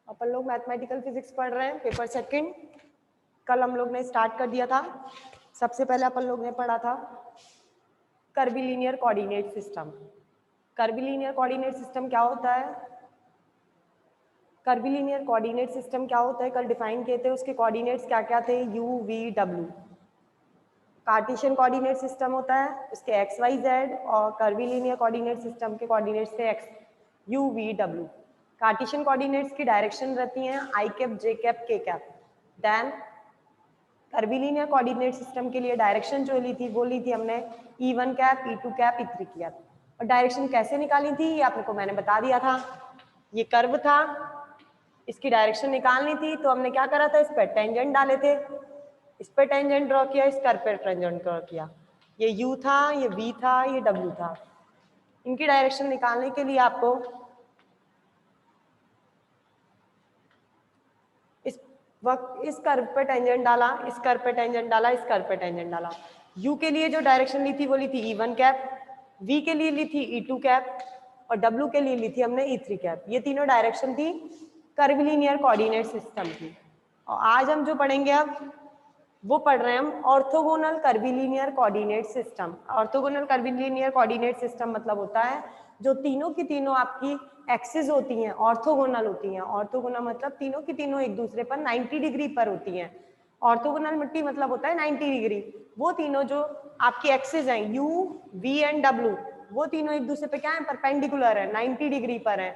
अपन लोग mathematical physics पढ़ रहे हैं, पेपर सेकंड। कल हम लोग ने स्टार्ट कर दिया था। सबसे पहले अपन लोग ने पढ़ा था कर्विलीनियर कोऑर्डिनेट सिस्टम। कर्विलीनियर कोऑर्डिनेट सिस्टम क्या होता है? कर्विलीनियर कोऑर्डिनेट सिस्टम क्या होता है कल डिफाइन किए थे। उसके कोऑर्डिनेट्स क्या क्या थे? U V W. Cartesian coordinate system होता है, उसके एक्स वाई जेड, और कर्विलीनियर कोऑर्डिनेट सिस्टम के कोऑर्डिनेट्स थे X U V W. Cartesian coordinates की डायरेक्शन रहती हैं I cap, J cap, K cap. Then curvilinear coordinate system के लिए डायरेक्शन जो ली थी वो ली थी हमने E1 cap, E2 cap, E3 cap. और डायरेक्शन कैसे निकाली थी ये आपको मैंने बता दिया था। ये कर्व था, इसकी डायरेक्शन निकालनी थी तो हमने क्या करा था, इस पर टेंजेंट डाले थे, इस पर टेंजेंट ड्रॉ किया, इस कर्व पर टेंजेंट ड्रॉ किया। ये U था, ये V था, ये W था। इनकी डायरेक्शन निकालने के लिए आपको इस कर्व पे टेंजेंट डाला, इस कर्व पे टेंजेंट डाला, इस कर्व पे टेंजेंट डाला। U के लिए जो डायरेक्शन ली थी वो ली थी E1 कैप, V के लिए ली थी E2 कैप, और W के लिए ली थी हमने E3 कैप। ये तीनों डायरेक्शन थी कर्विलीनियर कोऑर्डिनेट सिस्टम की। और आज हम जो पढ़ेंगे अब वो पढ़ रहे हैं हम orthogonal कर्विलीनियर coordinate system. Orthogonal कर्विलीनियर coordinate system मतलब होता है जो तीनों की तीनों आपकी एक्सिस होती हैं ऑर्थोगोनल होती हैं। ऑर्थोगोनल मतलब तीनों की तीनों एक दूसरे पर 90 डिग्री पर होती हैं। ऑर्थोगोनल मिट्टी मतलब होता है 90 डिग्री। वो तीनों जो आपकी एक्सिस हैं यू वी एंड डब्ल्यू, वो तीनों एक दूसरे पे क्या है, परपेंडिकुलर है, 90 डिग्री पर है।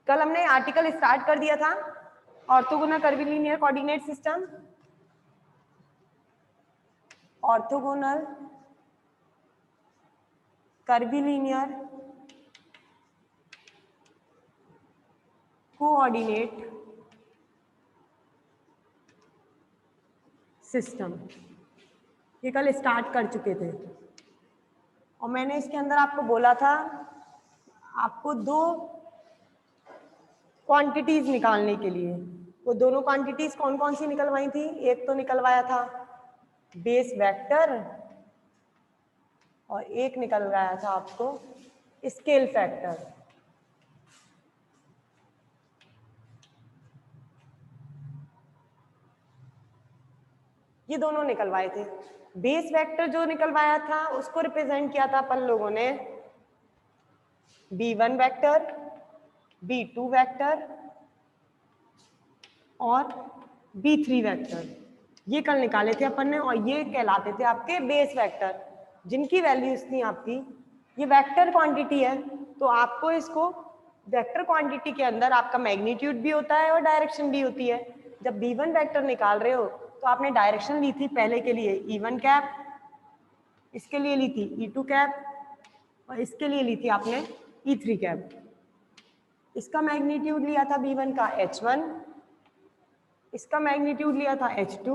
कल हमने आर्टिकल स्टार्ट कर दिया था orthogonal कर्विलीनियर coordinate system. Orthogonal कर्विलीनियर coordinate system ये कल स्टार्ट कर चुके थे। और मैंने इसके अंदर आपको बोला था आपको दो क्वांटिटीज निकालने के लिए। वो दोनों क्वांटिटीज कौन कौन सी निकलवाई थी? एक तो निकलवाया था बेस वेक्टर और एक निकलवाया था आपको स्केल फैक्टर। ये दोनों निकलवाए थे। बेस वेक्टर जो निकलवाया था उसको रिप्रेजेंट किया था अपन लोगों ने B1 वेक्टर, B2 वेक्टर और B3 वेक्टर। ये कल निकाले थे अपन ने और ये कहलाते थे आपके बेस वेक्टर, जिनकी वैल्यूज थी आपकी, ये वेक्टर क्वांटिटी है तो आपको इसको वेक्टर क्वांटिटी के अंदर आपका मैग्नीट्यूड भी होता है और डायरेक्शन भी होती है। जब B1 वेक्टर निकाल रहे हो तो आपने डायरेक्शन ली थी पहले के लिए E1 कैप, इसके लिए ली थी E2 कैप और इसके लिए ली थी आपने E3 कैप। इसका मैग्नीट्यूड लिया था B1 का H1, इसका मैग्नीट्यूड लिया था H2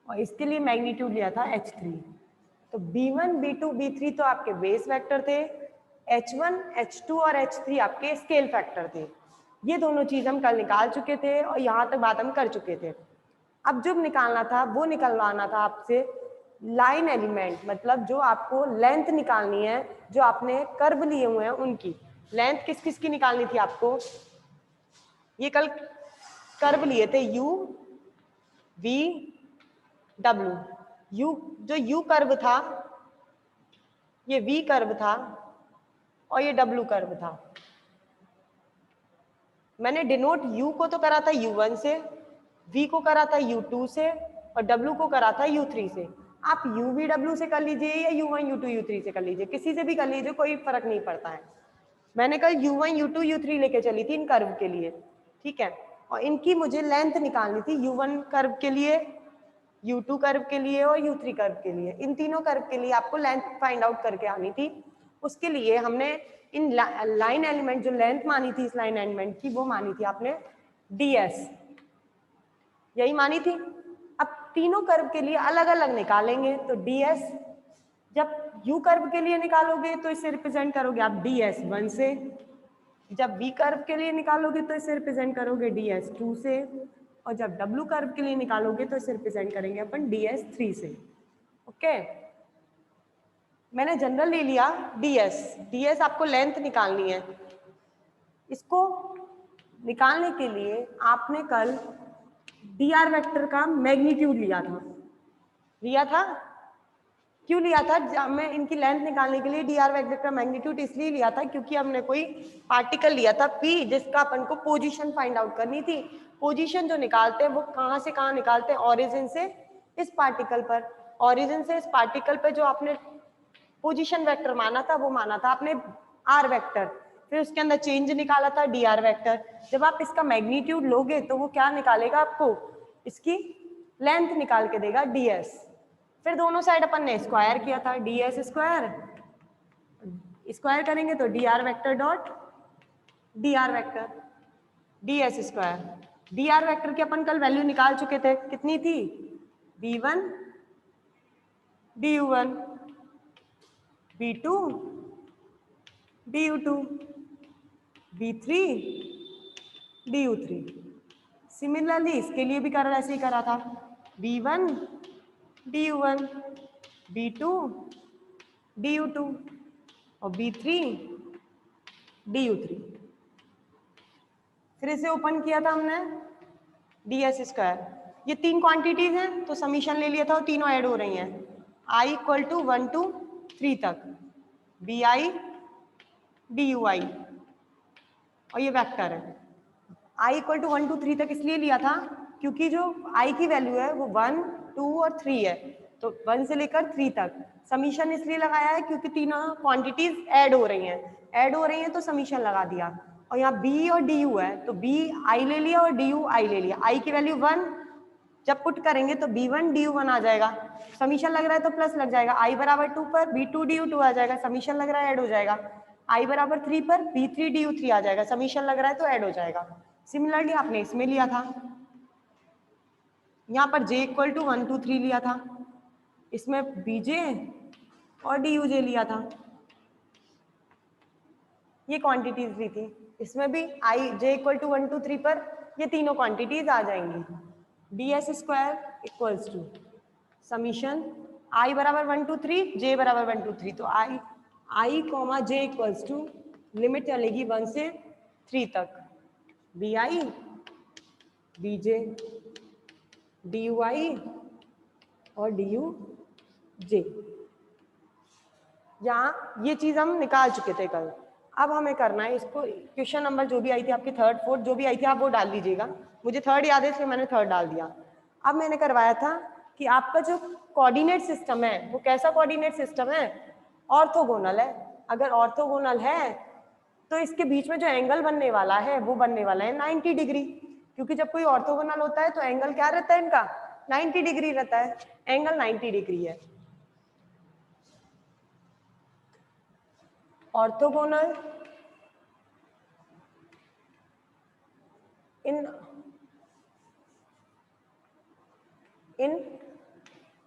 और इसके लिए मैग्नीट्यूड लिया था H3। तो B1, B2, B3 तो आपके बेस वेक्टर थे, H1, H2 और H3 आपके स्केल फैक्टर थे। ये दोनों चीज हम कल निकाल चुके थे और यहाँ तक बात हम कर चुके थे। अब जो निकालना था वो निकलवाना था आपसे लाइन एलिमेंट, मतलब जो आपको लेंथ निकालनी है, जो आपने कर्व लिए हुए हैं उनकी लेंथ किस किस की निकालनी थी आपको। ये कल कर्व लिए थे U V W। जो U कर्व था, ये V कर्व था और ये W कर्व था। मैंने डिनोट U को तो करा था U1 से, V को करा था U2 से और W को करा था U3 से। आप UVW से कर लीजिए या U1 U2 U3 से कर लीजिए, किसी से भी कर लीजिए, कोई फर्क नहीं पड़ता है। मैंने कल U1 U2 U3 लेके चली थी इन कर्व के लिए, ठीक है। और इनकी मुझे लेंथ निकालनी थी U1 कर्व के लिए, U2 कर्व के लिए और U3 कर्व के लिए। इन तीनों कर्व के लिए आपको लेंथ फाइंड आउट करके आनी थी। उसके लिए हमने इन लाइन एलिमेंट जो लेंथ मानी थी इस लाइन एलिमेंट की, वो मानी थी आपने DS, यही मानी थी। अब तीनों कर्व के लिए अलग अलग निकालेंगे तो DS, जब U कर्व के लिए निकालोगे तो इसे रिप्रेजेंट करोगे आप DS1 से, जब V कर्व के लिए निकालोगे तो इसे रिप्रेजेंट करोगे DS2 से, और जब W कर्व के लिए निकालोगे तो इसे रिप्रेजेंट करेंगे अपन DS3 से। ओके, मैंने जनरल ले लिया DS। DS आपको लेंथ निकालनी है, इसको निकालने के लिए आपने कल dr वेक्टर का मैग्नीट्यूड लिया था। क्यों लिया था? मैं इनकी लेंथ निकालने के लिए dr वेक्टर का मैग्नीट्यूड इसलिए लिया था क्योंकि हमने कोई पार्टिकल लिया था p, जिसका अपन को पोजीशन फाइंड आउट करनी थी। पोजीशन जो निकालते हैं वो कहाँ से कहाँ निकालते हैं? ओरिजिन से इस पार्टिकल पर, ओरिजिन से इस पार्टिकल पर जो आपने पोजीशन वेक्टर माना था वो माना था आपने r वेक्टर, फिर उसके अंदर चेंज निकाला था dr वेक्टर। जब आप इसका मैग्नीट्यूड लोगे तो वो क्या निकालेगा? आपको इसकी लेंथ निकाल के देगा ds। फिर दोनों साइड अपन ने स्क्वायर किया था, ds स्क्वायर, स्क्वायर करेंगे तो dr vector dot dr vector ds square. dr vector की अपन कल वैल्यू निकाल चुके थे, कितनी थी? v1 du1 v2 du2 v3 du3। Similarly इसके लिए भी ऐसे ही करा था, v1 du1 v2 du2 और v3 du3। फिर इसे ओपन किया था हमने ds स्क्वायर। ये तीन क्वांटिटीज हैं तो समीशन ले लिया था और तीनों ऐड हो रही हैं i इक्वल टू 1 to 3 तक, bi dui, और ये वेक्टर है। i इक्वल टू 1 to 3 तक इसलिए लिया था क्योंकि जो i की वैल्यू है वो 1, 2 और 3 है, तो 1 से लेकर 3 तक। समीशन इसलिए लगाया है क्योंकि तीनों क्वांटिटीज ऐड हो रही हैं तो समीशन लगा दिया। और यहाँ b और du है तो b i ले लिया और du i ले लिया। i की वैल्यू 1 जब पुट करेंगे तो b1 du1 आ जाएगा, समीशन लग रहा है तो प्लस लग जाएगा। i बराबर 2 पर b2 du2 आ जाएगा, समीशन लग रहा है ऐड हो जाएगा। i बराबर 3 पर b3 du3 आ जाएगा, समीशन लग रहा है तो ऐड हो जाएगा। सिमिलरली आपने इसमें लिया था, यहाँ पर j इक्वल टू 1 2 3 लिया था, इसमें bj और duj लिया था, ये क्वांटिटीज ली थी। इसमें भी i j इक्वल टू 1 2 3 पर ये तीनों क्वांटिटीज आ जाएंगी। ds square equals to summation i बराबर 1 2 3 j बराबर 1 2 3, तो i comma j equals to limit चलेगी 1 से 3 तक, bi bj dui और duj। यहाँ ये चीज हम निकाल चुके थे कल। अब हमें करना है इसको, क्वेश्चन नंबर जो भी आई थी आपकी, थर्ड फोर्थ जो भी आई थी आप वो डाल दीजिएगा। मुझे थर्ड याद है इसलिए मैंने थर्ड डाल दिया। अब मैंने करवाया था कि आपका जो कोऑर्डिनेट सिस्टम है वो कैसा कोऑर्डिनेट सिस्टम है? ऑर्थोगोनल है। अगर ऑर्थोगोनल है तो इसके बीच में जो एंगल बनने वाला है वो बनने वाला है 90 डिग्री, क्योंकि जब कोई ऑर्थोगोनल होता है तो एंगल क्या रहता है इनका? 90 डिग्री रहता है। एंगल 90 डिग्री है। Orthogonal in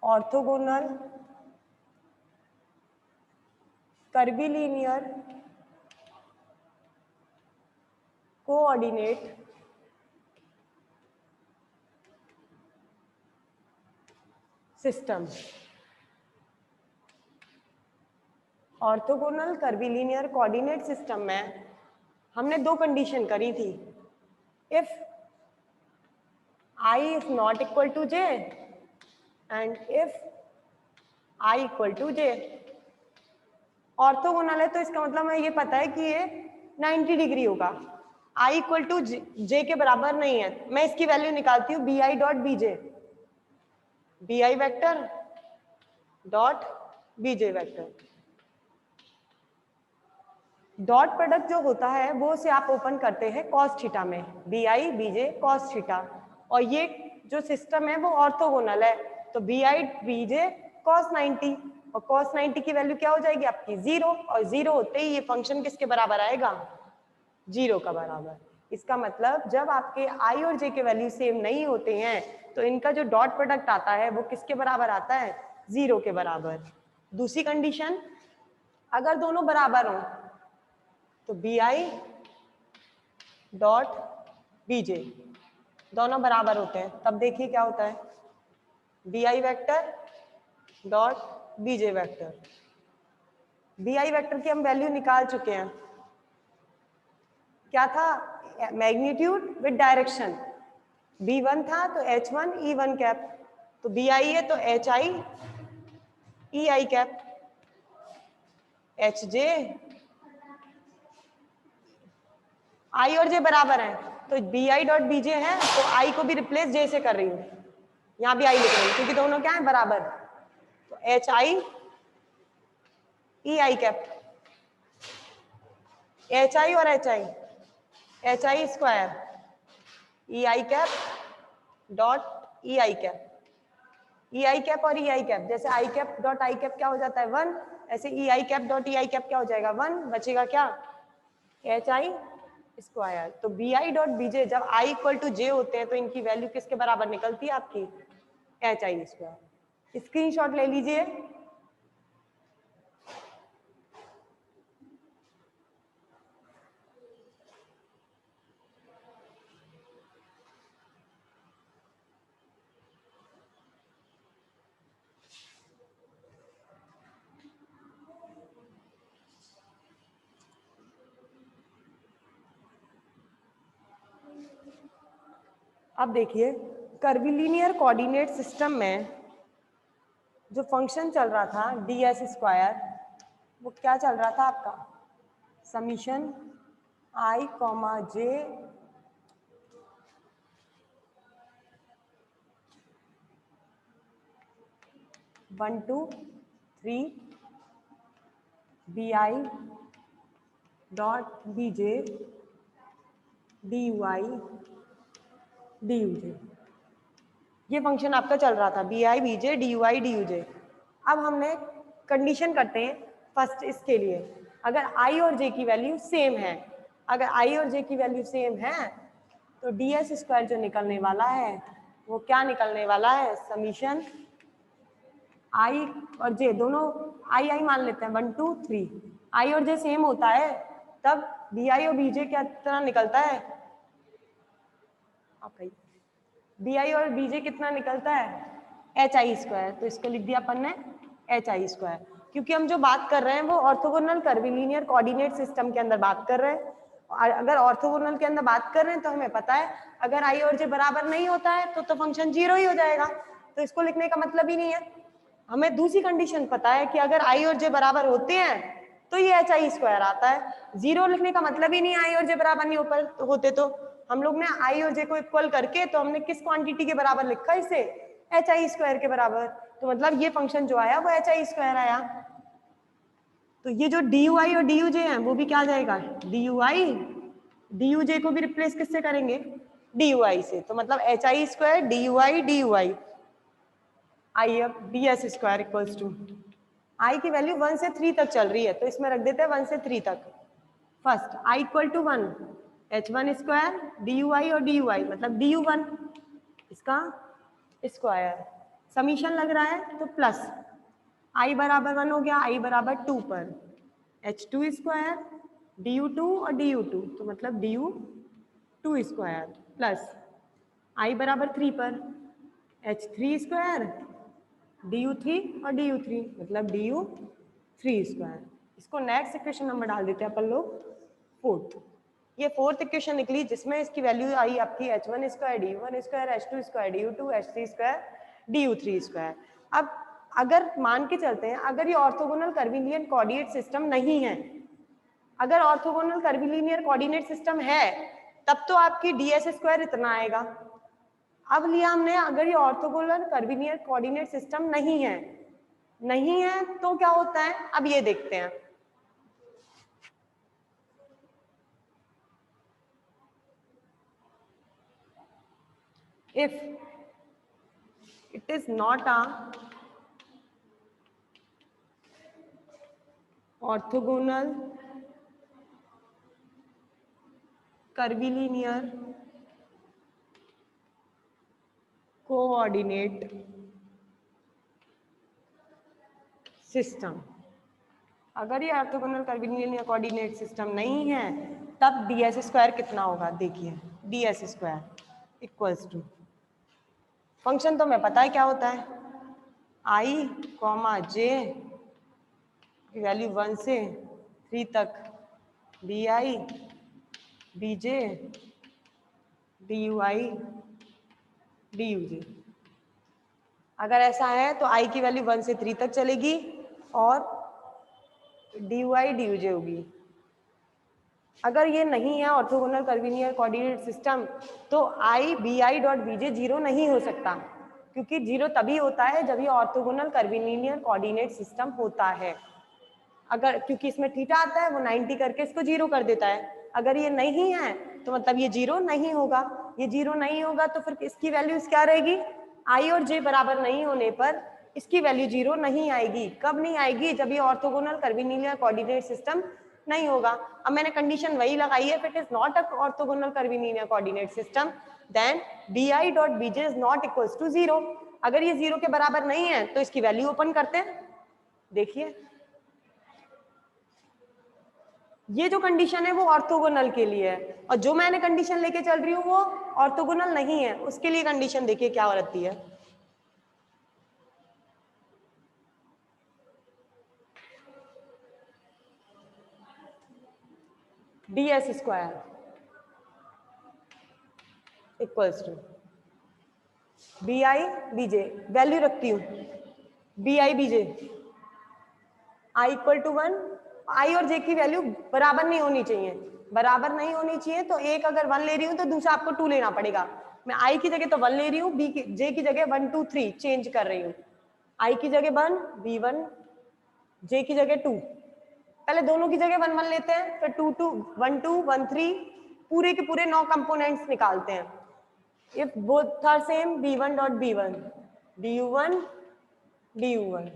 orthogonal curvilinear coordinate system. Orthogonal curvilinear coordinate system में हमने दो कंडीशन करी थी, if i is not equal to j and if i equal to j। Orthogonal है तो इसका मतलब है ये पता है कि ये 90 डिग्री होगा, i इक्वल टू j के बराबर नहीं है। मैं इसकी वैल्यू निकालती हूँ bi dot bj, bi vector dot bj vector. Dot product जो होता है वो से आप ओपन करते हैं cos थीटा में, bi bj cos थीटा, और ये जो सिस्टम है वो ऑर्थोगोनल है तो bi bj cos 90, और cos 90 की वैल्यू क्या हो जाएगी आपकी? 0, और 0 होते ही ये फंक्शन किसके बराबर आएगा? 0 का बराबर। इसका मतलब जब आपके i और j के वैल्यू सेम नहीं होते हैं तो इनका जो डॉट प्रोडक्ट आता है वो किसके बराबर आता है? 0 के बराबर। दूसरी कंडीशन, अगर दोनों बराबर हों तो bi डॉट bj दोनों बराबर होते हैं, तब देखिए क्या होता है, bi vector dot bj vector. bi vector की हम वैल्यू निकाल चुके हैं, क्या था? मैग्नीट्यूड विद डायरेक्शन, B1 था तो H1 E1 कैप, तो BI है तो HI EI cap, HJ I और J बराबर है तो BI डॉट BJ है तो I को भी रिप्लेस J से कर रही हूँ, यहाँ भी I लिख रही हूँ क्योंकि दोनों क्या है बराबर, तो HI EI कैप, HI और HI square EI cap dot EI cap, EI cap और EI कैप, जैसे I cap dot I cap क्या हो जाता है 1, ऐसे EI cap dot EI cap क्या हो जाएगा 1, बचेगा क्या HI स्क्वायर। तो BI डॉट BJ जब I इक्वल टू J होते हैं तो इनकी वैल्यू किसके बराबर निकलती है आपकी HI स्क्वायर। स्क्रीनशॉट ले लीजिए। अब देखिए कर्विलीनियर कोऑर्डिनेट सिस्टम में जो फंक्शन चल रहा था ds स्क्वायर, वो क्या चल रहा था आपका summation I, J 1 to 3 BI dot BJ DUI DUJ, ये फंक्शन आपका चल रहा था BI BJ DUI DUJ। अब हमने कंडीशन करते हैं फर्स्ट इसके लिए, अगर I और J की वैल्यू सेम है, अगर I और J की वैल्यू सेम है तो ds स्क्वायर जो निकलने वाला है वो क्या निकलने वाला है समीशन I और J दोनों I मान लेते हैं 1 2 3, I और J सेम होता है तब BI और BJ क्या कितना निकलता है, आप कहिए BI और BJ कितना निकलता है HI स्क्वायर। तो इसको लिख दिया अपन ने HI स्क्वायर, क्योंकि हम जो बात कर रहे हैं वो ऑर्थोगोनल कर्विलीनियर कोऑर्डिनेट सिस्टम के अंदर बात कर रहे हैं। और अगर ऑर्थोगोनल के अंदर बात कर रहे हैं तो हमें पता है अगर I और J बराबर नहीं होता है तो फंक्शन 0 ही हो जाएगा, तो इसको लिखने का मतलब ही नहीं है। हमें दूसरी कंडीशन पता है कि अगर I और J बराबर होते हैं तो ये HI स्क्वायर आता है, 0 लिखने का मतलब ही नहीं I और J बराबर नहीं होते। तो हम लोग ने I और J को इक्वल करके तो हमने किस क्वांटिटी के बराबर लिखा इसे HI स्क्वायर के बराबर, तो मतलब ये फंक्शन जो आया वो HI स्क्वायर आया। तो ये जो DUI और DUJ है वो भी क्या आ जाएगा DUI, DUJ को भी रिप्लेस किससे करेंगे DUI से, तो मतलब HI square DUI DUI I अब DS square equals to I की वैल्यू 1 से 3 तक चल रही है तो इसमें रख देते हैं 1 से 3 तक। First I equal to 1 H1 square DUI और DUI मतलब DU1 इसका स्क्वायर, समीशन लग रहा है तो प्लस I बराबर 1 हो गया I बराबर 2 पर H2 स्क्वायर DU2 और DU2 तो मतलब DU2 स्क्वायर प्लस I बराबर 3 पर H3 स्क्वायर DU3 और DU3 मतलब DU3 स्क्वायर। इसको नेक्स्ट इक्वेशन नंबर डाल देते हैं अपन लोग फोर्थ, ये फोर्थ इक्वेशन निकली जिसमें इसकी वैल्यू आई आपकी H1 square DU1 square H2 square DU2 H3 square DU3 square. अब अगर मान के चलते हैं अगर ये ऑर्थोगोनल कर्विलिनियर कोऑर्डिनेट सिस्टम नहीं है, अगर ऑर्थोगोनल कर्विलिनियर कोऑर्डिनेट सिस्टम है तब तो आपकी ds स्क्वायर इतना आएगा। अब लिया हमने अगर ये ऑर्थोगोनल कर्विलिनियर कोऑर्डिनेट सिस्टम नहीं है तो क्या होता है अब ये देखते हैं। If it is not a orthogonal curvilinear coordinate system, अगर ये ऑर्थोगोनल कर्विलिनियर कोऑर्डिनेट सिस्टम नहीं है तब ds स्क्वायर कितना होगा, देखिए ds square equals to function तो हमें पता है क्या होता है I, J की वैल्यू 1 से 3 तक BI B J D U I D U J. अगर ऐसा है तो आई की वैल्यू 1 से 3 तक चलेगी और D U I D U J होगी। अगर ये नहीं है ऑर्थोगोनल कर्वीलिनियर कोऑर्डिनेट सिस्टम तो I B I dot B J zero नहीं हो सकता, क्योंकि जीरो तभी होता है जब ये ऑर्थोगोनल कर्वीलिनियर कोऑर्डिनेट सिस्टम होता है। अगर क्योंकि इसमें थीटा आता है वो 90 करके इसको जीरो कर देता है। अगर ये नहीं है तो मतलब ये जीरो नहीं होगा। ये जीरो नहीं होगा तो फिर इसकी वैल्यूज क्या रहेगी? आई और जे बराबर नहीं होने पर इसकी वैल्यू जीरो नहीं आएगी। कब नहीं आएगी? जब ये ऑर्थोगोनल कर्वीलिनियर कोऑर्डिनेट सिस्टम नहीं होगा। अब मैंने कंडीशन वही लगाई है, if it is not a orthogonal curvilinear coordinate system then bi dot bj is not equals to zero. अगर ये जीरो के बराबर नहीं है तो इसकी वैल्यू ओपन करते हैं। देखिए ये जो कंडीशन है वो ऑर्थोगोनल के लिए है, और जो मैंने कंडीशन लेके चल रही हूँ वो ऑर्थोगोनल नहीं है। उसके लिए कंडीशन देखिए क्या रहती है। D S square equals to B I B J, value रखती हूँ B I B J I equal to 1। I और जे की वैल्यू बराबर नहीं होनी चाहिए। बराबर नहीं होनी चाहिए तो एक अगर 1 ले रही हूँ तो दूसरा आपको 2 लेना पड़ेगा। मैं आई की जगह तो 1 ले रही हूँ, बी की जे की जगह 1 2 3 चेंज कर रही हूँ। आई की जगह 1 बी 1, जे की जगह 2। पहले दोनों की जगह 1 1 लेते हैं, फिर 2 2 1 2 1 3 पूरे के पूरे 9 कंपोनेंट्स निकालते हैं। If both are same b1 dot b1 du1 du1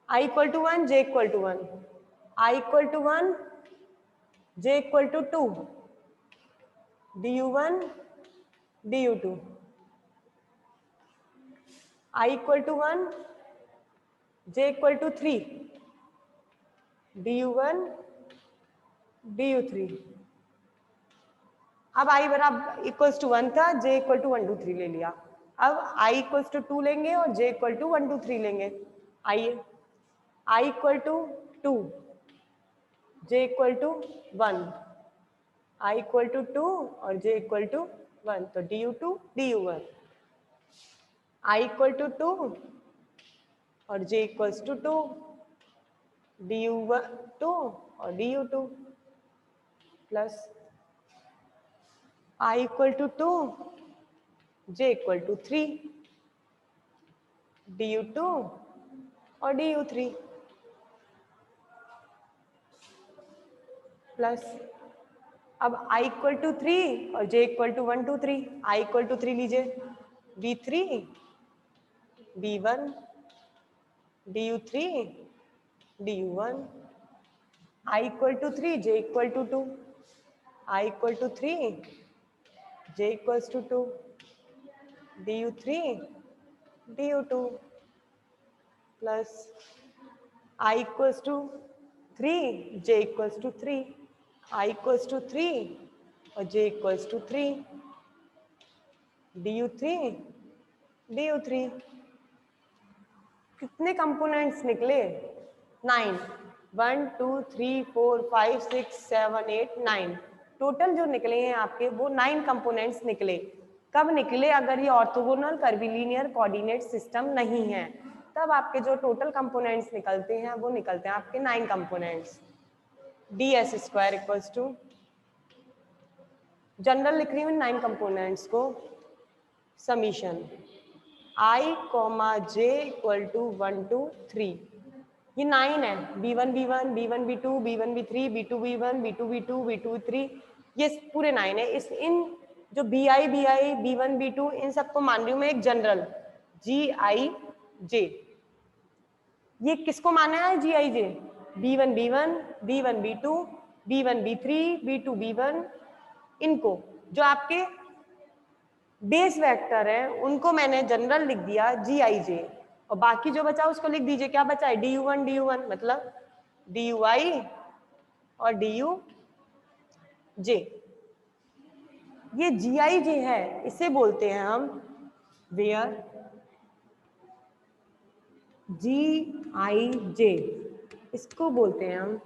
I equal to 1 j equal to 1 I equal to 1 j equal to 2 du1 du2 I equal to 1 j equal to 3 du1 du3। अब i बराबर equals to 1 था, j equal to 1 2 3 ले लिया। अब i equals to 2 लेंगे और j equal to 1 2 3 लेंगे। आइए i equal to 2 j equal to 1, i equal to 2 और j इक्वल टू 1, तो du2 du1 i equal to 2 और j इक्वल्स टू 2 du2 और du2 plus i equal to 2 j equal to 3 du2 और du3 plus अब i equal to 3 और j equal to 1 2 3। i equal to 3 लीजिए b3 b1 du3 du1 i equal to 3 j equal to 2 i equal to 3 j equals to 2 du3 du2 plus i equals to 3 j equals to 3 i equals to 3 और j equals to 3 du3 du3। कितने components निकले? 9 1 2 3 4 5 6 7 8 9 total जो निकले हैं आपके वो 9 components निकले। कब निकले? अगर ये ऑर्थोगोनल कर्वीलिनियर कोऑर्डिनेट सिस्टम नहीं है तब आपके जो टोटल कंपोनेंट्स निकलते हैं वो निकलते हैं आपके 9 components. D S square equals to, general लिख रही हूँ 9 कंपोनेंट्स को, summation i comma j equal to 1 2 3। ये 9 है, b1 b1 b1 b2 b1 b3 b2 b1 b2 b2 b2 b3, ये पूरे 9 है। इस इन जो bi bi b1 b2 इन सबको मान रही हूँ मैं एक जनरल gij। ये किसको माना है gij? b1 b1 b1 b2 b1 b3 b2 b1, इनको जो आपके बेस वेक्टर है उनको मैंने जनरल लिख दिया gij, और बाकी जो बचा उसको लिख दीजिए। क्या बचा है? du1 du1 मतलब dui और duj। ये gij है, इसे बोलते हैं हम वेयर gij, इसको बोलते हैं हम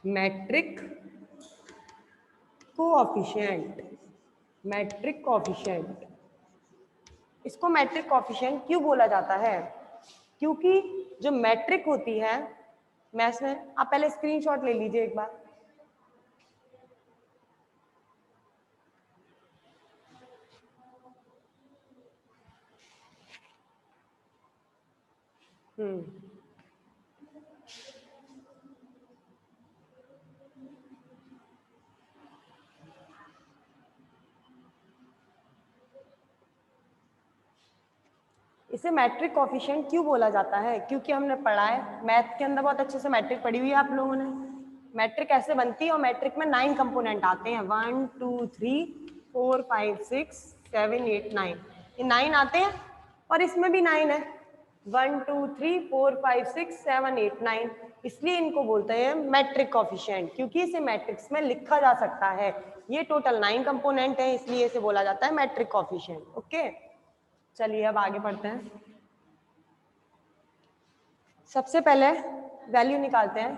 मैट्रिक कोएफिशिएंट, मैट्रिक कोएफिशिएंट। इसको मैट्रिक कोएफिशिएंट क्यों बोला जाता है? क्योंकि जो मैट्रिक होती है मैथ्स में, आप पहले स्क्रीनशॉट ले लीजिए एक बार। इसे मैट्रिक कोएफिशिएंट क्यों बोला जाता है? क्योंकि हमने पढ़ा है मैथ के अंदर, बहुत अच्छे से मैट्रिक पढ़ी हुई है आप लोगों ने। मैट्रिक कैसे बनती है, और मैट्रिक में 9 कंपोनेंट आते हैं, 1 2 3 4 5 6 7 8 9, ये 9 आते हैं। और इसमें भी 9 है, 1 2 3 4 5 6 7 8 9, इसलिए इनको बोलते हैं मैट्रिक कोएफिशिएंट, क्योंकि इसे मैट्रिक्स में लिखा जा सकता है। ये टोटल 9 कंपोनेंट है, इसलिए इसे बोला जाता है मैट्रिक कोएफिशिएंट। ओके, चलिए अब आगे बढ़ते हैं। सबसे पहले वैल्यू निकालते हैं।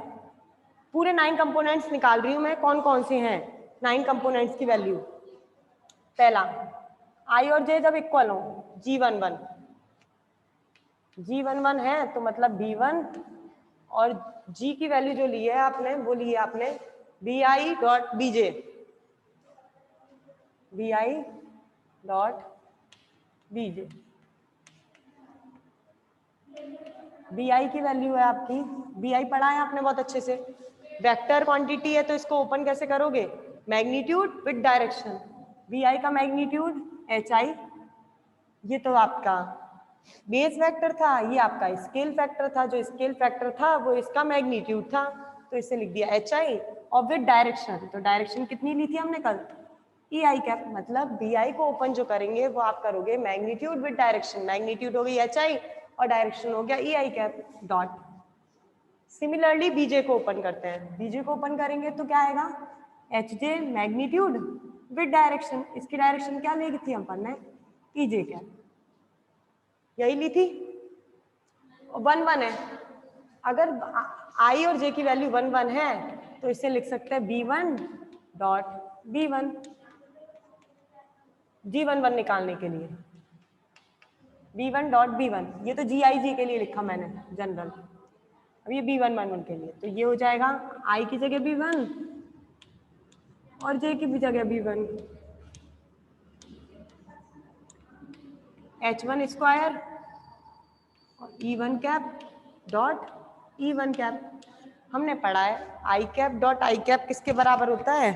पूरे 9 कंपोनेंट्स निकाल रही हूं मैं, कौन कौन से हैं 9 कंपोनेंट्स की वैल्यू। पहला, आई और जे जब इक्वल हो, G11, G11 है तो मतलब B1, और G की वैल्यू जो ली है आपने, वो ली है आपने BI dot BJ, BI dot BJ। BI की वैल्यू है आपकी, BI पढ़ा है आपने बहुत अच्छे से। वेक्टर क्वांटिटी है तो इसको ओपन कैसे करोगे, मैग्नीट्यूड विद डायरेक्शन। BI का मैग्नीट्यूड HI, ये तो आपका बेस वेक्टर था, ये आपका स्केल फैक्टर था, जो स्केल फैक्टर था वो इसका मैग्नीट्यूड था, तो इसे लिख दिया HI। और विद डायरेक्शन, तो डायरेक्शन कितनी ली थी हमने कल, EI कैप। मतलब BI को ओपन जो करेंगे वो आप करोगे मैग्नीट्यूड विद डायरेक्शन, मैग्नीट्यूड हो गई HI और डायरेक्शन हो गया EI cap dot. Similarly BJ को ओपन करते हैं, BJ को ओपन करेंगे तो क्या आएगा, HJ मैग्नीट्यूड विद डायरेक्शन, इसकी डायरेक्शन क्या ली थी अपन ने, EJ कैप, यही ली थी। 1 1 है, अगर I और J की वैल्यू 1 1 है तो इसे लिख सकते हैं B1 डॉट B1, G11 निकालने के लिए B1 डॉट B1, ये तो GIG के लिए लिखा मैंने जनरल, अब ये B1 के लिए, तो ये हो जाएगा I की जगह B1 और J की भी जगह B1, H1 स्क्वायर और E1 cap dot E1 cap. हमने पढ़ा है I cap dot I cap किसके बराबर होता है,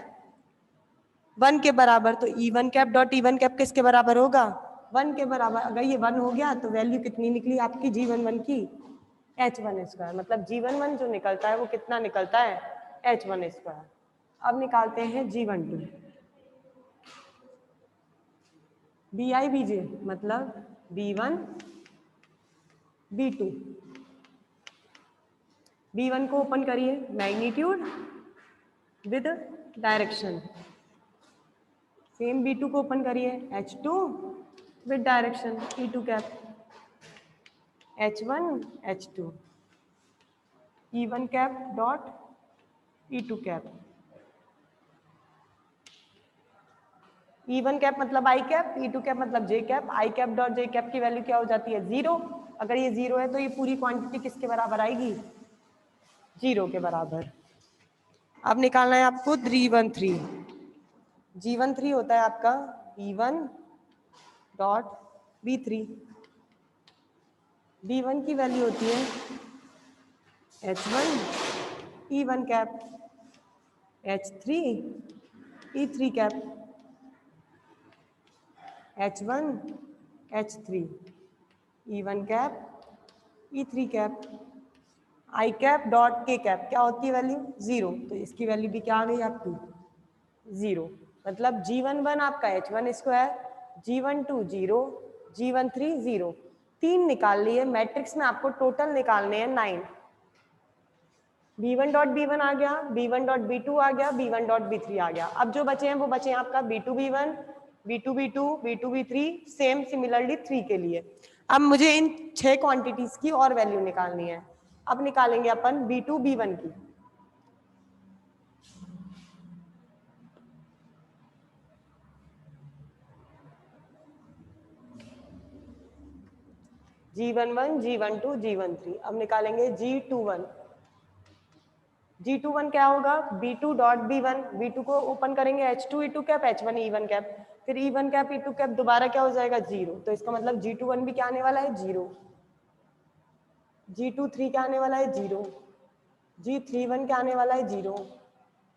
1 के बराबर, तो E1 cap dot E1 cap किसके बराबर होगा, 1 के बराबर। अगर ये 1 हो गया तो वैल्यू कितनी निकली आपकी G11 की, H1 स्क्वायर। मतलब G11 जो निकलता है वो कितना निकलता है, H1 स्क्वायर। अब निकालते हैं G12, BI BJ मतलब B1 B2। B1 को ओपन करिए, magnitude with direction, same B2 को ओपन करिए, H2 with direction E2 cap, H1 H2 E1 cap dot E2 cap. E1 cap मतलब I कैप, E2 कैप मतलब J cap. I cap dot J cap की value क्या हो जाती है, 0। अगर ये 0 है तो ये पूरी क्वांटिटी किसके बराबर आएगी, 0 के बराबर। अब निकालना है आपको G13, G13 होता है आपका B1 डॉट B3, B1 की वैल्यू होती है H1 E1 cap, H3 E3 cap, H1 H3 E1 cap E3 cap. I cap dot K cap क्या होती है वैल्यू, 0, तो इसकी वैल्यू भी क्या आ गई आपकी, 0। मतलब G11 आपका H1 स्क्वायर, G12 0, G13 0, 3 निकाल लिए। मैट्रिक्स में आपको टोटल निकालने हैं 9। B1 डॉट B1 आ गया, B1 डॉट B2 आ गया, B1 डॉट B3 आ गया। अब जो बचे हैं वो बचे हैं आपका B2 B1, B2 B2, B2 B3, same similarly 3 के लिए। अब मुझे इन 6 क्वांटिटीज की और वैल्यू निकालनी है। अब निकालेंगे अपन B2 B1 की। G11, G12, G13। अब निकालेंगे G21। G21 क्या होगा? B2 डॉट B1, B2 को ओपन करेंगे H2 E2 cap, H1 E1 cap, फिर E1 कैप E2 कैप दोबारा क्या हो जाएगा? 0। तो इसका मतलब G21 भी क्या आने वाला है? 0। G23 क्या आने वाला है? 0। G31 क्या आने वाला है? 0।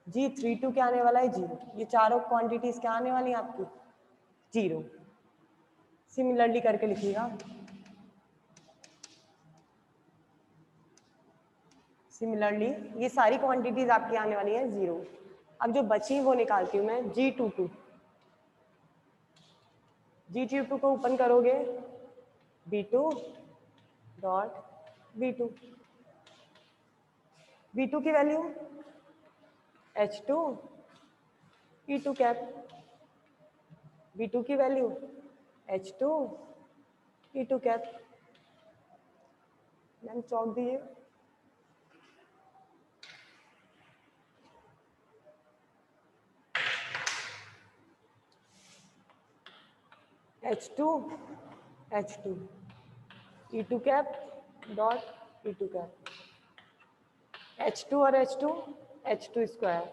G32 क्या आने वाला है? 0। ये चारों क्वांटिटीज क्या आने वाली है आपकी? 0। सिमिलरली करके लिखिएगा। सिमिलरली ये सारी क्वांटिटीज आपकी आने वाली है 0। अब जो बची वो निकालती हूँ मैं। G22, G22 को ओपन करोगे B2 डॉट B2, B2 की value H2 E2 cap, B2 की value H2 E2 cap. Ma'am चौक दीजिए। H2 H2 E2 cap dot E2 cap, H2 और H2 H2 square,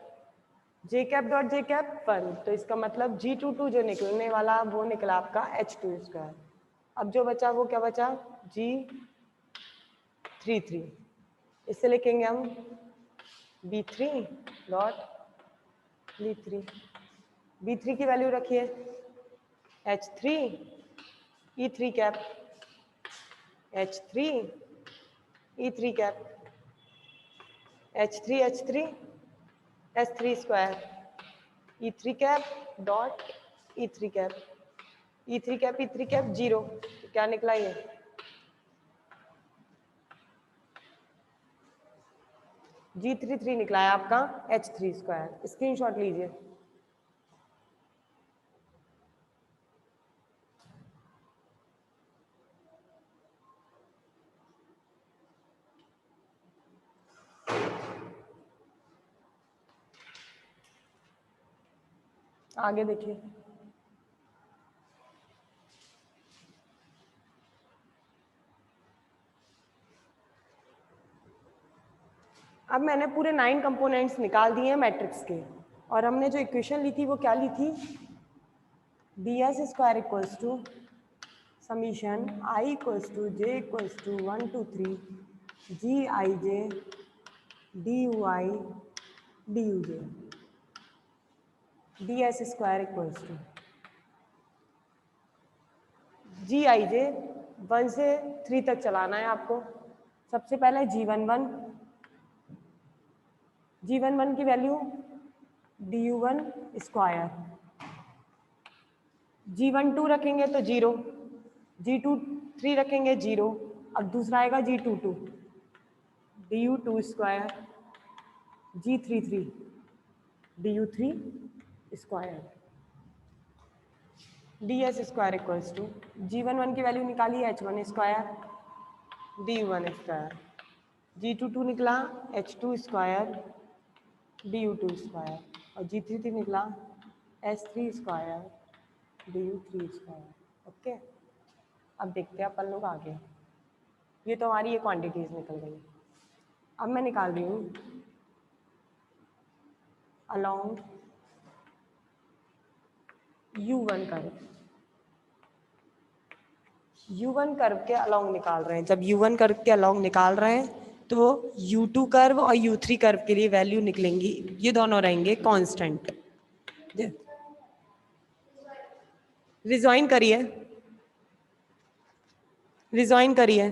J cap dot J cap 1। तो इसका मतलब G22 जो निकलने वाला वो निकला आपका H2 स्क्वायर। अब जो बचा वो क्या बचा? G33। इससे लिखेंगे हम B3 डॉट B3। B3 की वैल्यू रखिए H3 E3 cap, H3 E3 cap, H3 H3 S3 square, E3 cap dot E3 cap, E3 cap E3 cap 0। तो क्या निकला ये? G33 निकला है आपका H3 स्क्वायर। स्क्रीनशॉट लीजिए। आगे देखिए। अब मैंने पूरे 9 कंपोनेंट्स निकाल दिए हैं मैट्रिक्स के, और हमने जो इक्वेशन ली थी वो क्या ली थी? ds square equals to summation I equals to j equals to 1 to 3 Gij dy duj। ds square equals to Gij 1 से 3 तक चलाना है आपको। सबसे पहले G11 की वैल्यू du1 स्क्वायर, G12 रखेंगे तो 0, G23 रखेंगे 0। अब दूसरा आएगा G22 du2 square, G33 du3 square. ds square equals to G11 की वैल्यू निकाली H1 square du1 square, G22 निकला H2 स्क्वायर du2 स्क्वायर, और G33 निकला S3 square du3 square. Okay, अब देखते हैं अपन लोग आगे। ये तो हमारी ये क्वांटिटीज निकल गई। अब मैं निकाल रही हूँ along U1 curve. U1 curve के अलोंग निकाल रहे हैं। जब U1 कर्व के अलोंग निकाल रहे हैं तो U2 कर्व और U3 कर्व के लिए वैल्यू निकलेंगी, ये दोनों रहेंगे कांस्टेंट। रिजॉइन करिए, रिजॉइन करिए।